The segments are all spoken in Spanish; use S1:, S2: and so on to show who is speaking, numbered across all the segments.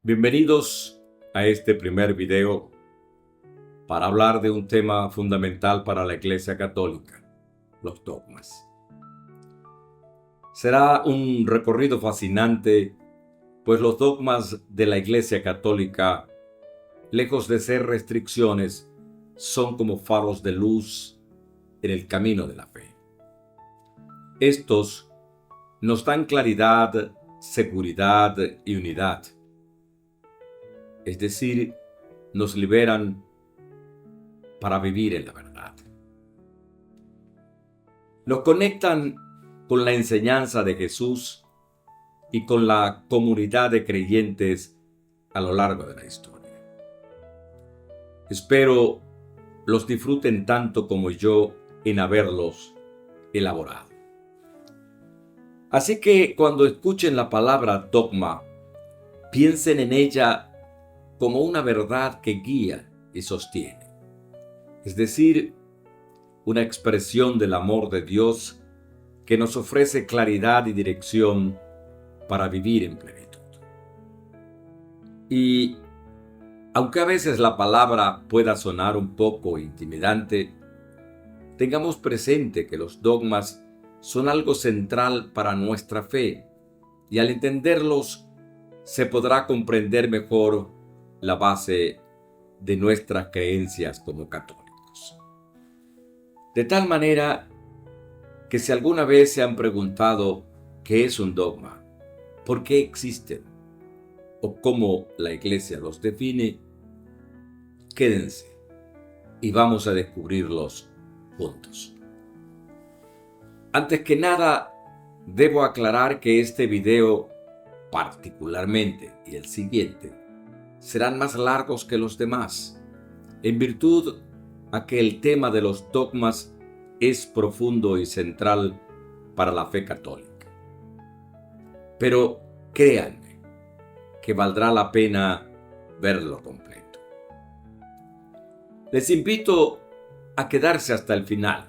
S1: Bienvenidos a este primer video para hablar de un tema fundamental para la Iglesia Católica, los dogmas. Será un recorrido fascinante, pues los dogmas de la Iglesia Católica, lejos de ser restricciones, son como faros de luz en el camino de la fe. Estos nos dan claridad, seguridad y unidad. Es decir, nos liberan para vivir en la verdad. Nos conectan con la enseñanza de Jesús y con la comunidad de creyentes a lo largo de la historia. Espero los disfruten tanto como yo en haberlos elaborado. Así que cuando escuchen la palabra dogma, piensen en ella como una verdad que guía y sostiene, es decir, una expresión del amor de Dios que nos ofrece claridad y dirección para vivir en plenitud. Y aunque a veces la palabra pueda sonar un poco intimidante, tengamos presente que los dogmas son algo central para nuestra fe, y al entenderlos se podrá comprender mejor la base de nuestras creencias como católicos. De tal manera que si alguna vez se han preguntado qué es un dogma, por qué existen o cómo la Iglesia los define, quédense y vamos a descubrirlos juntos. Antes que nada, debo aclarar que este video particularmente y el siguiente serán más largos que los demás, en virtud a que el tema de los dogmas es profundo y central para la fe católica. Pero créanme que valdrá la pena verlo completo. Les invito a quedarse hasta el final,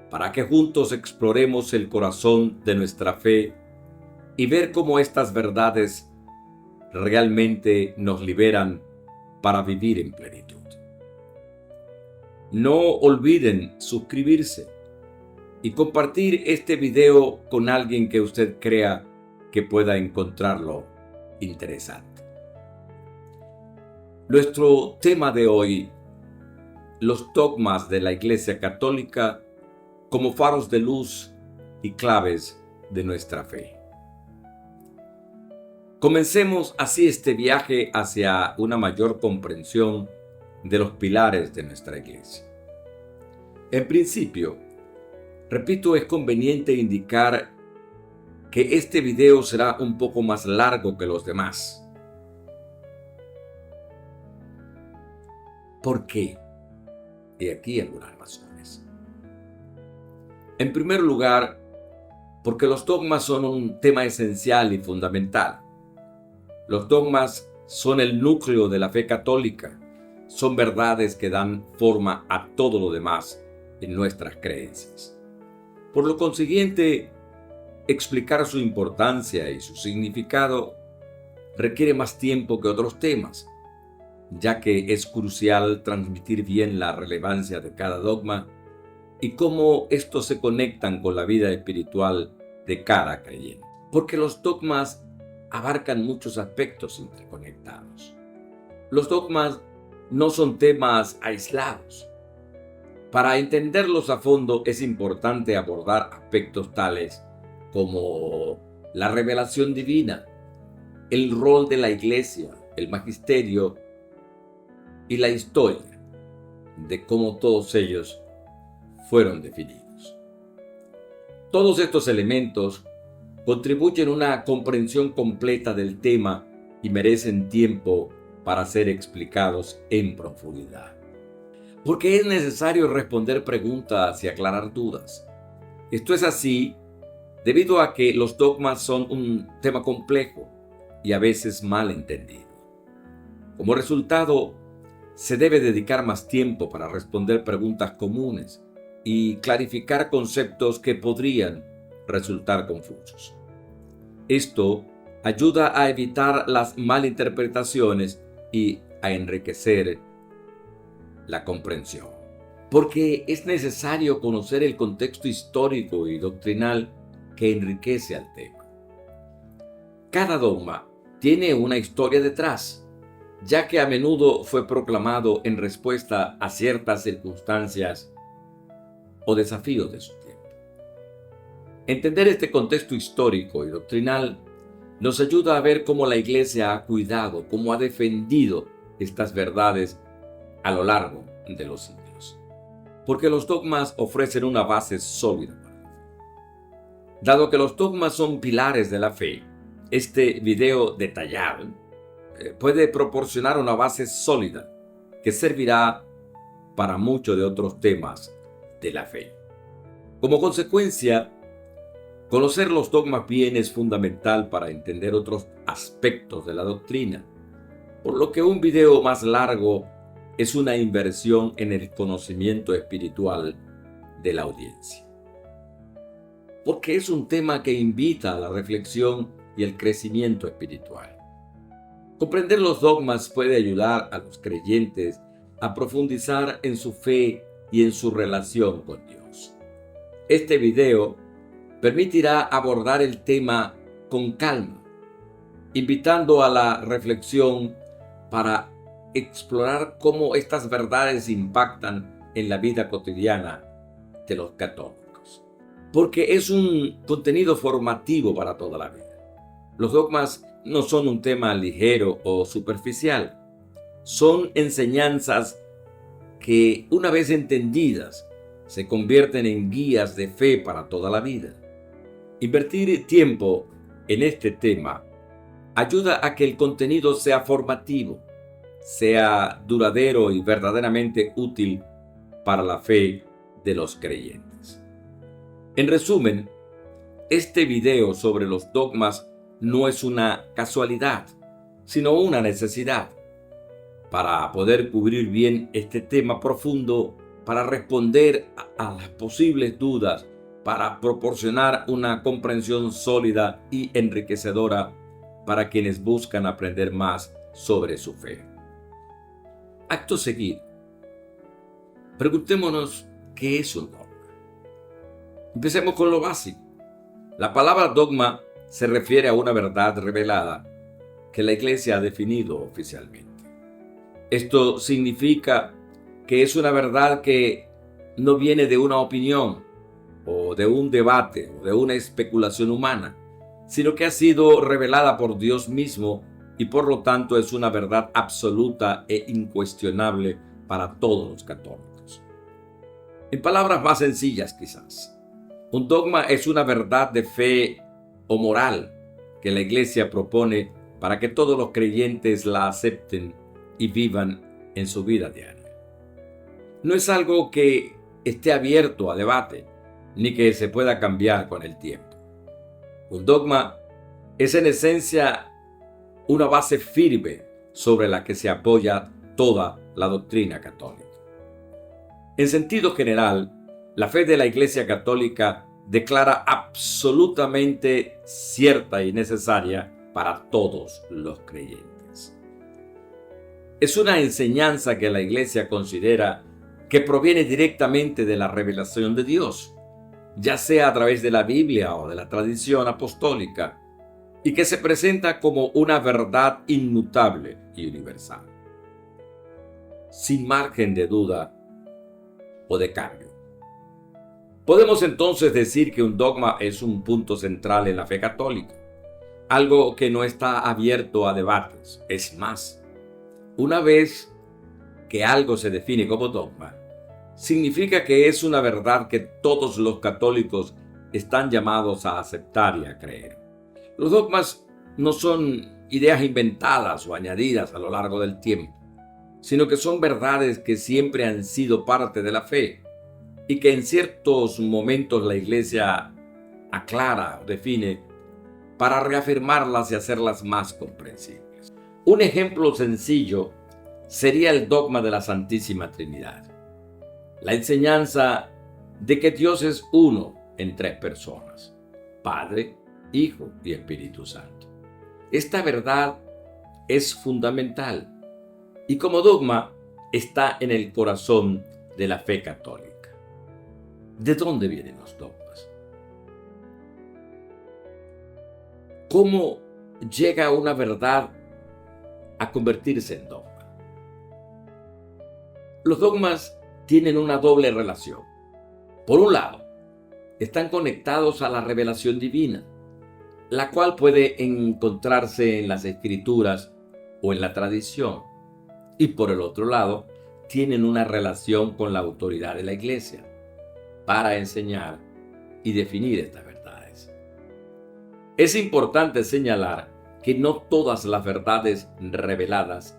S1: para que juntos exploremos el corazón de nuestra fe y ver cómo estas verdades realmente nos liberan para vivir en plenitud. No olviden suscribirse y compartir este video con alguien que usted crea que pueda encontrarlo interesante. Nuestro tema de hoy: los dogmas de la Iglesia Católica como faros de luz y claves de nuestra fe. Comencemos así este viaje hacia una mayor comprensión de los pilares de nuestra Iglesia. En principio, repito, es conveniente indicar que este video será un poco más largo que los demás. ¿Por qué? Y aquí algunas razones. En primer lugar, porque los dogmas son un tema esencial y fundamental. Los dogmas son el núcleo de la fe católica, son verdades que dan forma a todo lo demás en nuestras creencias. Por lo consiguiente, explicar su importancia y su significado requiere más tiempo que otros temas, ya que es crucial transmitir bien la relevancia de cada dogma y cómo estos se conectan con la vida espiritual de cada creyente. Porque los dogmas abarcan muchos aspectos interconectados. Los dogmas no son temas aislados. Para entenderlos a fondo es importante abordar aspectos tales como la revelación divina, el rol de la Iglesia, el magisterio y la historia de cómo todos ellos fueron definidos. Todos estos elementos contribuyen a una comprensión completa del tema y merecen tiempo para ser explicados en profundidad. Porque es necesario responder preguntas y aclarar dudas. Esto es así debido a que los dogmas son un tema complejo y a veces mal entendido. Como resultado, se debe dedicar más tiempo para responder preguntas comunes y clarificar conceptos que podrían resultar confusos. Esto ayuda a evitar las malinterpretaciones y a enriquecer la comprensión. Porque es necesario conocer el contexto histórico y doctrinal que enriquece al tema. Cada dogma tiene una historia detrás, ya que a menudo fue proclamado en respuesta a ciertas circunstancias o desafíos de su tiempo. Entender este contexto histórico y doctrinal nos ayuda a ver cómo la Iglesia ha cuidado, cómo ha defendido estas verdades a lo largo de los siglos. Porque los dogmas ofrecen una base sólida para la fe. Dado que los dogmas son pilares de la fe, este video detallado puede proporcionar una base sólida que servirá para muchos de otros temas de la fe. Como consecuencia, conocer los dogmas bien es fundamental para entender otros aspectos de la doctrina, por lo que un video más largo es una inversión en el conocimiento espiritual de la audiencia. Porque es un tema que invita a la reflexión y el crecimiento espiritual. Comprender los dogmas puede ayudar a los creyentes a profundizar en su fe y en su relación con Dios. Este video permitirá abordar el tema con calma, invitando a la reflexión para explorar cómo estas verdades impactan en la vida cotidiana de los católicos. Porque es un contenido formativo para toda la vida. Los dogmas no son un tema ligero o superficial. Son enseñanzas que, una vez entendidas, se convierten en guías de fe para toda la vida. Invertir tiempo en este tema ayuda a que el contenido sea formativo, sea duradero y verdaderamente útil para la fe de los creyentes. En resumen, este video sobre los dogmas no es una casualidad, sino una necesidad para poder cubrir bien este tema profundo, para responder a las posibles dudas, para proporcionar una comprensión sólida y enriquecedora para quienes buscan aprender más sobre su fe. Acto seguido, preguntémonos qué es un dogma. Empecemos con lo básico. La palabra dogma se refiere a una verdad revelada que la Iglesia ha definido oficialmente. Esto significa que es una verdad que no viene de una opinión o de un debate o de una especulación humana, sino que ha sido revelada por Dios mismo y por lo tanto es una verdad absoluta e incuestionable para todos los católicos. En palabras más sencillas quizás, un dogma es una verdad de fe o moral que la Iglesia propone para que todos los creyentes la acepten y vivan en su vida diaria. No es algo que esté abierto a debate, ni que se pueda cambiar con el tiempo. Un dogma es en esencia una base firme sobre la que se apoya toda la doctrina católica. En sentido general, la fe de la Iglesia Católica declara absolutamente cierta y necesaria para todos los creyentes. Es una enseñanza que la Iglesia considera que proviene directamente de la revelación de Dios, ya sea a través de la Biblia o de la tradición apostólica, y que se presenta como una verdad inmutable y universal, sin margen de duda o de cambio. Podemos entonces decir que un dogma es un punto central en la fe católica, algo que no está abierto a debates. Es más, una vez que algo se define como dogma, significa que es una verdad que todos los católicos están llamados a aceptar y a creer. Los dogmas no son ideas inventadas o añadidas a lo largo del tiempo, sino que son verdades que siempre han sido parte de la fe y que en ciertos momentos la Iglesia aclara o define para reafirmarlas y hacerlas más comprensibles. Un ejemplo sencillo sería el dogma de la Santísima Trinidad, la enseñanza de que Dios es uno en tres personas: Padre, Hijo y Espíritu Santo. Esta verdad es fundamental y como dogma está en el corazón de la fe católica. ¿De dónde vienen los dogmas? ¿Cómo llega una verdad a convertirse en dogma? Los dogmas tienen una doble relación. Por un lado, están conectados a la revelación divina, la cual puede encontrarse en las Escrituras o en la tradición. Y por el otro lado, tienen una relación con la autoridad de la Iglesia para enseñar y definir estas verdades. Es importante señalar que no todas las verdades reveladas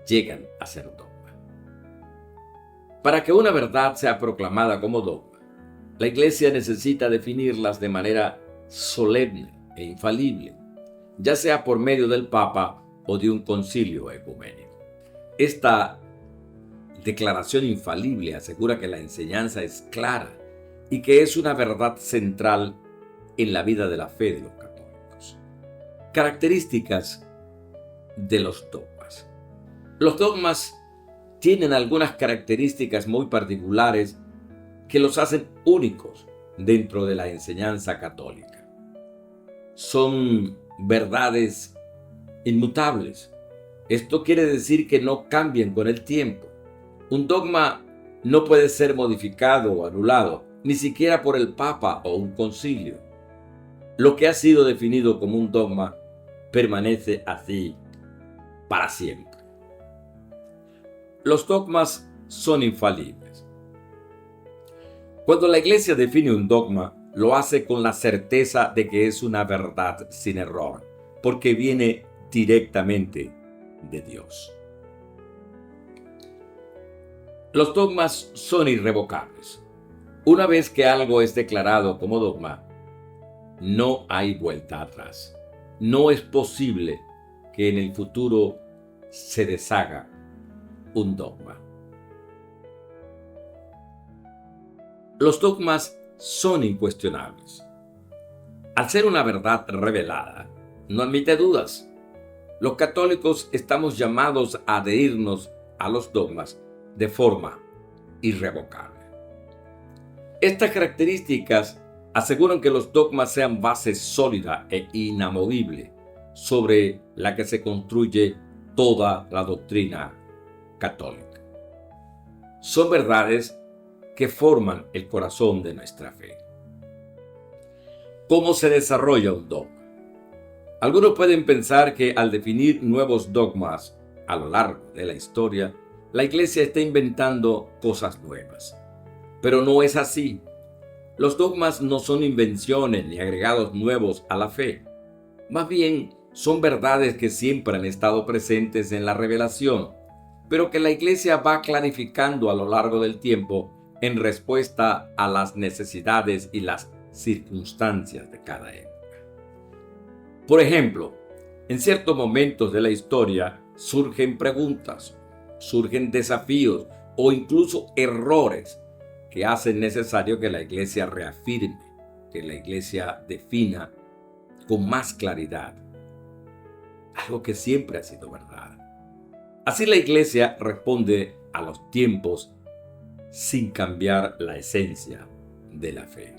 S1: llegan a ser dogma. Para que una verdad sea proclamada como dogma, la Iglesia necesita definirlas de manera solemne e infalible, ya sea por medio del Papa o de un concilio ecuménico. Esta declaración infalible asegura que la enseñanza es clara y que es una verdad central en la vida de la fe de los católicos. Características de los dogmas. Los dogmas tienen algunas características muy particulares que los hacen únicos dentro de la enseñanza católica. Son verdades inmutables. Esto quiere decir que no cambian con el tiempo. Un dogma no puede ser modificado o anulado, ni siquiera por el Papa o un concilio. Lo que ha sido definido como un dogma permanece así para siempre. Los dogmas son infalibles. Cuando la Iglesia define un dogma, lo hace con la certeza de que es una verdad sin error, porque viene directamente de Dios. Los dogmas son irrevocables. Una vez que algo es declarado como dogma, no hay vuelta atrás. No es posible que en el futuro se deshaga un dogma. Los dogmas son incuestionables. Al ser una verdad revelada, no admite dudas. Los católicos estamos llamados a adherirnos a los dogmas de forma irrevocable. Estas características aseguran que los dogmas sean base sólida e inamovible sobre la que se construye toda la doctrina católica. Son verdades que forman el corazón de nuestra fe. ¿Cómo se desarrolla un dogma? Algunos pueden pensar que al definir nuevos dogmas a lo largo de la historia, la Iglesia está inventando cosas nuevas. Pero no es así. Los dogmas no son invenciones ni agregados nuevos a la fe. Más bien, son verdades que siempre han estado presentes en la revelación, pero que la Iglesia va clarificando a lo largo del tiempo en respuesta a las necesidades y las circunstancias de cada época. Por ejemplo, en ciertos momentos de la historia surgen preguntas, surgen desafíos o incluso errores que hacen necesario que la Iglesia reafirme, que la Iglesia defina con más claridad algo que siempre ha sido verdad. Así la Iglesia responde a los tiempos sin cambiar la esencia de la fe.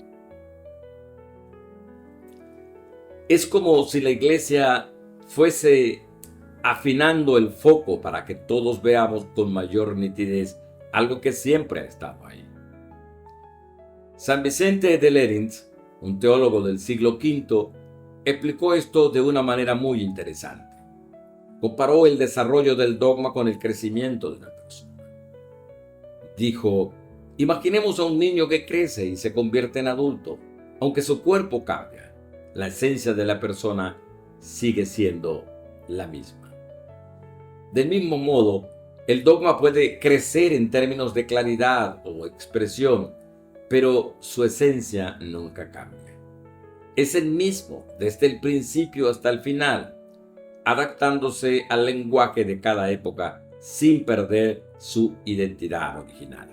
S1: Es como si la Iglesia fuese afinando el foco para que todos veamos con mayor nitidez algo que siempre ha estado ahí. San Vicente de Lérins, un teólogo del siglo V, explicó esto de una manera muy interesante. Comparó el desarrollo del dogma con el crecimiento de una persona. Dijo, Imaginemos a un niño que crece y se convierte en adulto. Aunque su cuerpo cambia, la esencia de la persona sigue siendo la misma. Del mismo modo, el dogma puede crecer en términos de claridad o expresión, pero su esencia nunca cambia. Es el mismo desde el principio hasta el final, adaptándose al lenguaje de cada época sin perder su identidad original.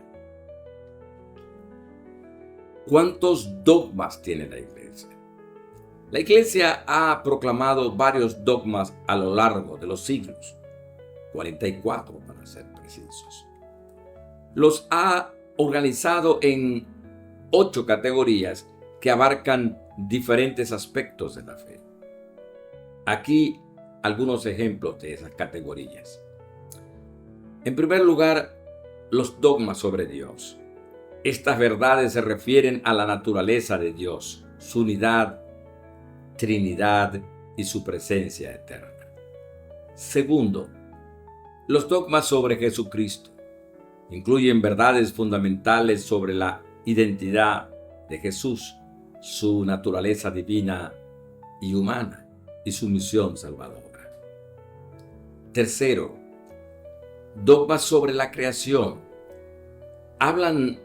S1: ¿Cuántos dogmas tiene la Iglesia? La Iglesia ha proclamado varios dogmas a lo largo de los siglos, 44 para ser precisos. Los ha organizado en 8 categorías que abarcan diferentes aspectos de la fe. Aquí algunos ejemplos de esas categorías. En primer lugar, los dogmas sobre Dios. Estas verdades se refieren a la naturaleza de Dios, su unidad, Trinidad y su presencia eterna. Segundo, los dogmas sobre Jesucristo. Incluyen verdades fundamentales sobre la identidad de Jesús, su naturaleza divina y humana y su misión salvadora. Tercero, dogmas sobre la creación. Hablan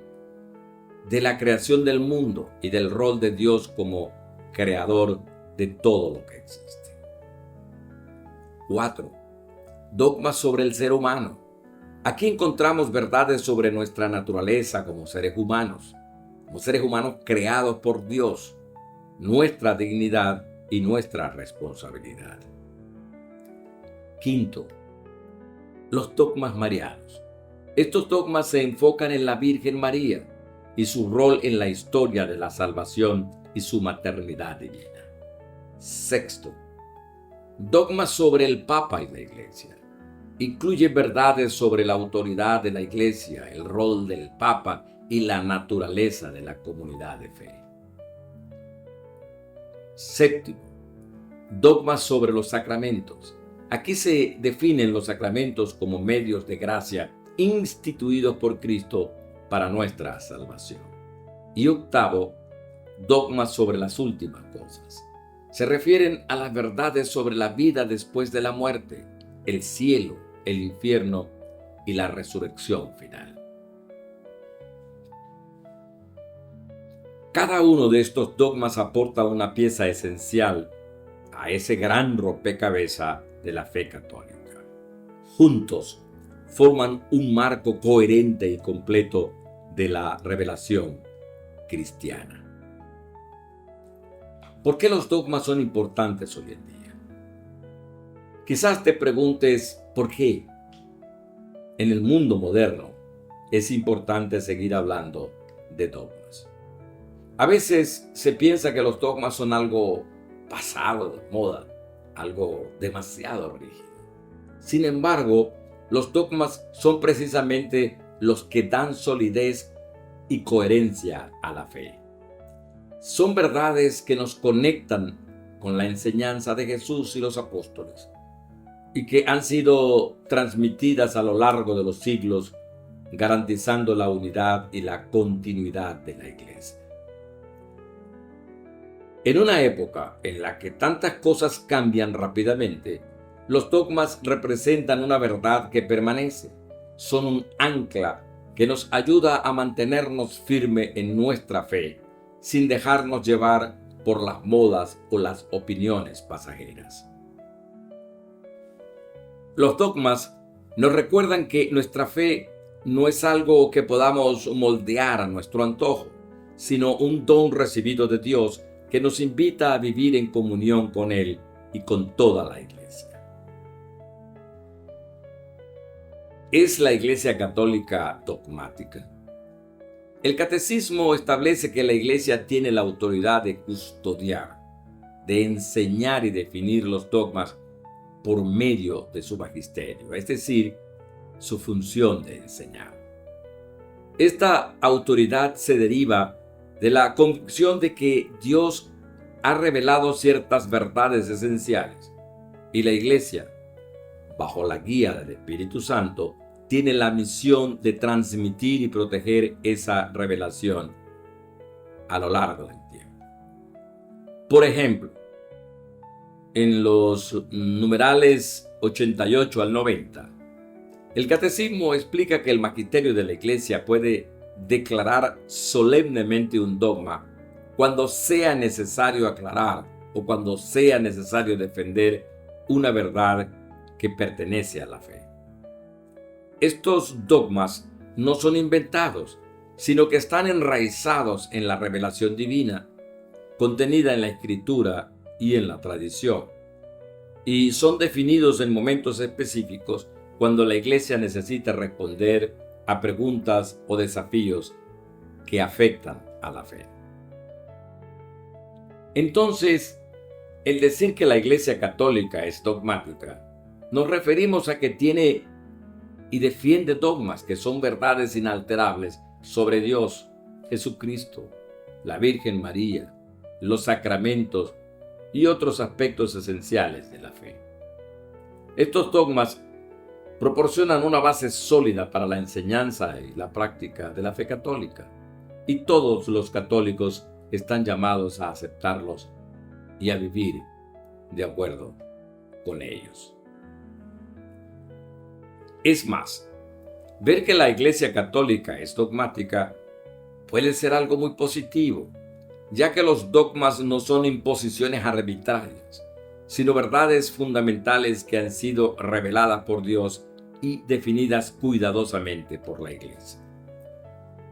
S1: de la creación del mundo y del rol de Dios como creador de todo lo que existe. 4. Dogmas sobre el ser humano. Aquí encontramos verdades sobre nuestra naturaleza como seres humanos creados por Dios, nuestra dignidad y nuestra responsabilidad. Quinto, los dogmas marianos. Estos dogmas se enfocan en la Virgen María y su rol en la historia de la salvación y su maternidad divina. Sexto, dogmas sobre el Papa y la Iglesia. Incluye verdades sobre la autoridad de la Iglesia, el rol del Papa y la naturaleza de la comunidad de fe. Séptimo, dogmas sobre los sacramentos. Aquí se definen los sacramentos como medios de gracia instituidos por Cristo para nuestra salvación. Y octavo, dogmas sobre las últimas cosas. Se refieren a las verdades sobre la vida después de la muerte, el cielo, el infierno y la resurrección final. Cada uno de estos dogmas aporta una pieza esencial a ese gran rompecabezas de la fe católica. Juntos forman un marco coherente y completo de la revelación cristiana. ¿Por qué los dogmas son importantes hoy en día? Quizás te preguntes por qué en el mundo moderno es importante seguir hablando de dogmas. A veces se piensa que los dogmas son algo pasado de moda, algo demasiado rígido. Sin embargo, los dogmas son precisamente los que dan solidez y coherencia a la fe. Son verdades que nos conectan con la enseñanza de Jesús y los apóstoles y que han sido transmitidas a lo largo de los siglos, garantizando la unidad y la continuidad de la Iglesia. En una época en la que tantas cosas cambian rápidamente, los dogmas representan una verdad que permanece. Son un ancla que nos ayuda a mantenernos firmes en nuestra fe, sin dejarnos llevar por las modas o las opiniones pasajeras. Los dogmas nos recuerdan que nuestra fe no es algo que podamos moldear a nuestro antojo, sino un don recibido de Dios que nos invita a vivir en comunión con Él y con toda la Iglesia. ¿Es la Iglesia Católica dogmática? El Catecismo establece que la Iglesia tiene la autoridad de custodiar, de enseñar y definir los dogmas por medio de su magisterio, es decir, su función de enseñar. Esta autoridad se deriva de la convicción de que Dios ha revelado ciertas verdades esenciales y la Iglesia, bajo la guía del Espíritu Santo, tiene la misión de transmitir y proteger esa revelación a lo largo del tiempo. Por ejemplo, en los numerales 88 al 90, el Catecismo explica que el magisterio de la Iglesia puede declarar solemnemente un dogma cuando sea necesario aclarar o cuando sea necesario defender una verdad que pertenece a la fe. Estos dogmas no son inventados, sino que están enraizados en la revelación divina, contenida en la Escritura y en la tradición, y son definidos en momentos específicos cuando la Iglesia necesita responder a preguntas o desafíos que afectan a la fe. Entonces, el decir que la Iglesia Católica es dogmática, nos referimos a que tiene y defiende dogmas que son verdades inalterables sobre Dios, Jesucristo, la Virgen María, los sacramentos y otros aspectos esenciales de la fe. Estos dogmas proporcionan una base sólida para la enseñanza y la práctica de la fe católica, y todos los católicos están llamados a aceptarlos y a vivir de acuerdo con ellos. Es más, ver que la Iglesia Católica es dogmática puede ser algo muy positivo, ya que los dogmas no son imposiciones arbitrarias, sino verdades fundamentales que han sido reveladas por Dios y definidas cuidadosamente por la Iglesia,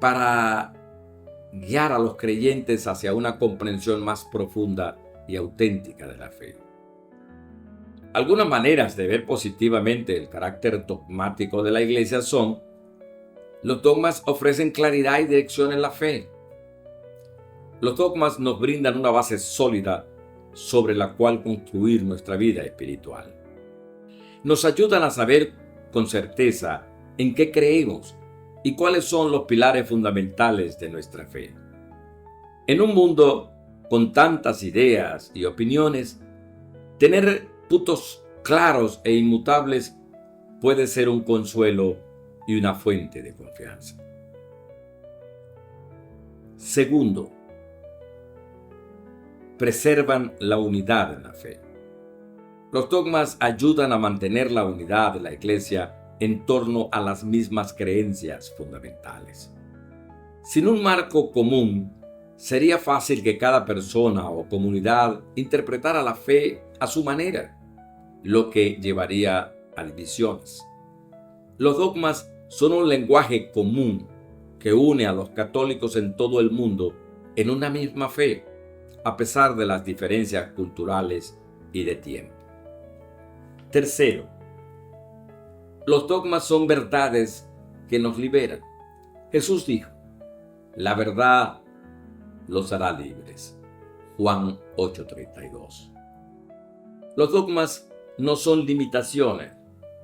S1: para guiar a los creyentes hacia una comprensión más profunda y auténtica de la fe. Algunas maneras de ver positivamente el carácter dogmático de la Iglesia son: los dogmas ofrecen claridad y dirección en la fe. Los dogmas nos brindan una base sólida sobre la cual construir nuestra vida espiritual. Nos ayudan a saber con certeza en qué creemos y cuáles son los pilares fundamentales de nuestra fe. En un mundo con tantas ideas y opiniones, tener puntos claros e inmutables puede ser un consuelo y una fuente de confianza. Segundo, preservan la unidad en la fe. Los dogmas ayudan a mantener la unidad de la Iglesia en torno a las mismas creencias fundamentales. Sin un marco común, sería fácil que cada persona o comunidad interpretara la fe a su manera, lo que llevaría a divisiones. Los dogmas son un lenguaje común que une a los católicos en todo el mundo en una misma fe, a pesar de las diferencias culturales y de tiempo. Tercero, los dogmas son verdades que nos liberan. Jesús dijo: la verdad los hará libres. Juan 8:32. Los dogmas no son limitaciones,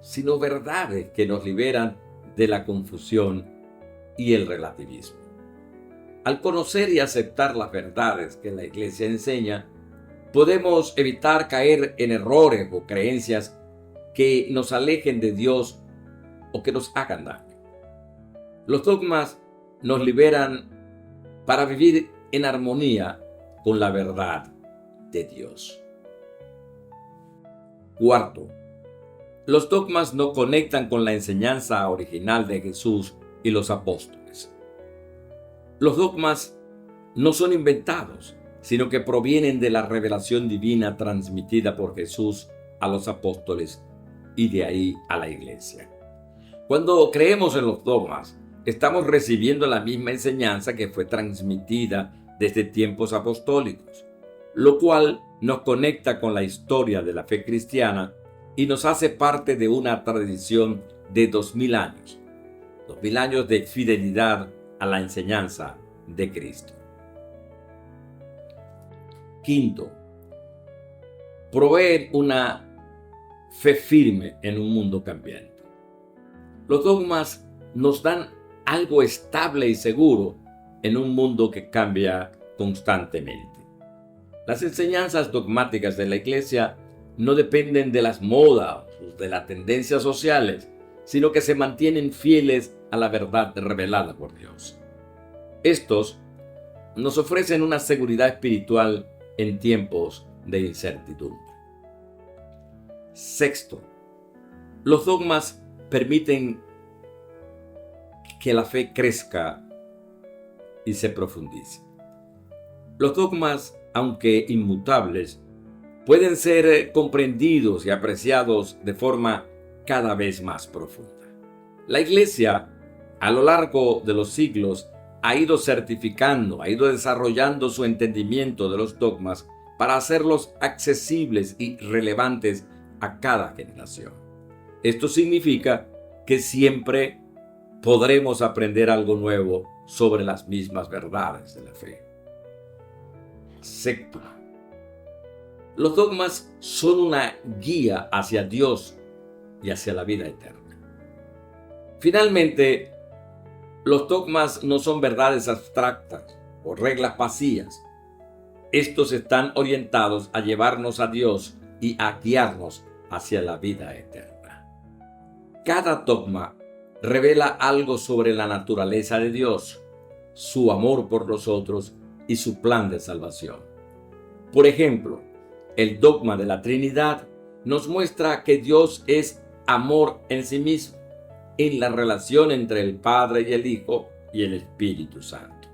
S1: sino verdades que nos liberan de la confusión y el relativismo. Al conocer y aceptar las verdades que la Iglesia enseña, podemos evitar caer en errores o creencias que nos alejen de Dios o que nos hagan daño. Los dogmas nos liberan para vivir en armonía con la verdad de Dios. Cuarto, los dogmas nos conectan con la enseñanza original de Jesús y los apóstoles. Los dogmas no son inventados, sino que provienen de la revelación divina transmitida por Jesús a los apóstoles y de ahí a la Iglesia. Cuando creemos en los dogmas, estamos recibiendo la misma enseñanza que fue transmitida desde tiempos apostólicos, lo cual nos conecta con la historia de la fe cristiana y nos hace parte de una tradición de 2000 años. 2000 años de fidelidad a la enseñanza de Cristo. Quinto, proveen una fe firme en un mundo cambiante. Los dogmas nos dan algo estable y seguro en un mundo que cambia constantemente. Las enseñanzas dogmáticas de la Iglesia no dependen de las modas o de las tendencias sociales, sino que se mantienen fieles a la verdad revelada por Dios. Estos nos ofrecen una seguridad espiritual en tiempos de incertidumbre. Sexto, los dogmas permiten que la fe crezca y se profundice. Los dogmas, aunque inmutables, pueden ser comprendidos y apreciados de forma cada vez más profunda. La Iglesia, a lo largo de los siglos, ha ido certificando, ha ido desarrollando su entendimiento de los dogmas para hacerlos accesibles y relevantes a cada generación. Esto significa que siempre podremos aprender algo nuevo sobre las mismas verdades de la fe. Séptimo, los dogmas son una guía hacia Dios y hacia la vida eterna. Finalmente, los dogmas no son verdades abstractas o reglas vacías. Estos están orientados a llevarnos a Dios y a guiarnos hacia la vida eterna. Cada dogma revela algo sobre la naturaleza de Dios, su amor por nosotros y su plan de salvación. Por ejemplo, el dogma de la Trinidad nos muestra que Dios es amor en sí mismo, en la relación entre el Padre y el Hijo y el Espíritu Santo.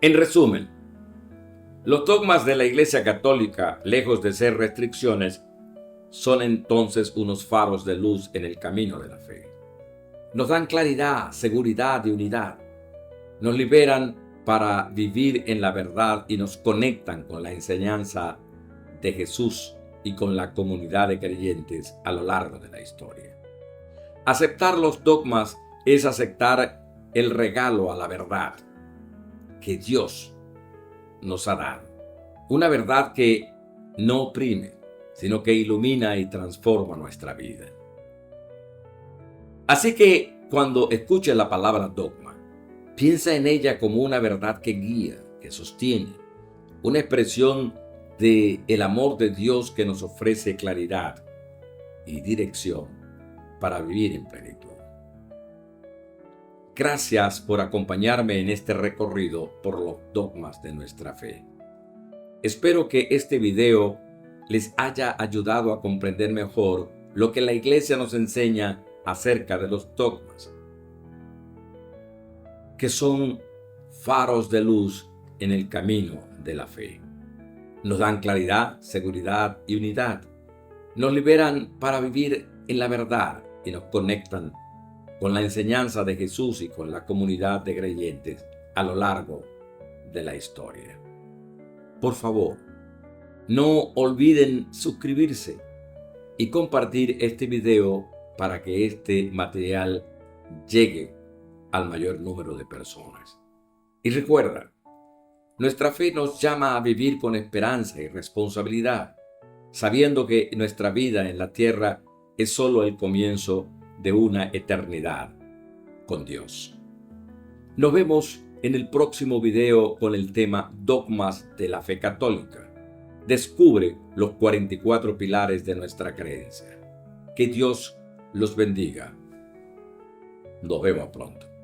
S1: En resumen, los dogmas de la Iglesia Católica, lejos de ser restricciones, son entonces unos faros de luz en el camino de la fe. Nos dan claridad, seguridad y unidad. Nos liberan para vivir en la verdad y nos conectan con la enseñanza de Jesús y con la comunidad de creyentes a lo largo de la historia. Aceptar los dogmas es aceptar el regalo a la verdad que Dios nos ha dado. Una verdad que no oprime, sino que ilumina y transforma nuestra vida. Así que cuando escuches la palabra dogma, piensa en ella como una verdad que guía, que sostiene, una expresión de el amor de Dios que nos ofrece claridad y dirección para vivir en plenitud. Gracias por acompañarme en este recorrido por los dogmas de nuestra fe. Espero que este video les haya ayudado a comprender mejor lo que la Iglesia nos enseña acerca de los dogmas, que son faros de luz en el camino de la fe. Nos dan claridad, seguridad y unidad. Nos liberan para vivir en la verdad y nos conectan con la enseñanza de Jesús y con la comunidad de creyentes a lo largo de la historia. Por favor, no olviden suscribirse y compartir este video para que este material llegue al mayor número de personas. Y recuerda, nuestra fe nos llama a vivir con esperanza y responsabilidad, sabiendo que nuestra vida en la tierra es solo el comienzo de una eternidad con Dios. Nos vemos en el próximo video con el tema Dogmas de la Fe Católica. Descubre los 44 pilares de nuestra creencia. Que Dios los bendiga. Nos vemos pronto.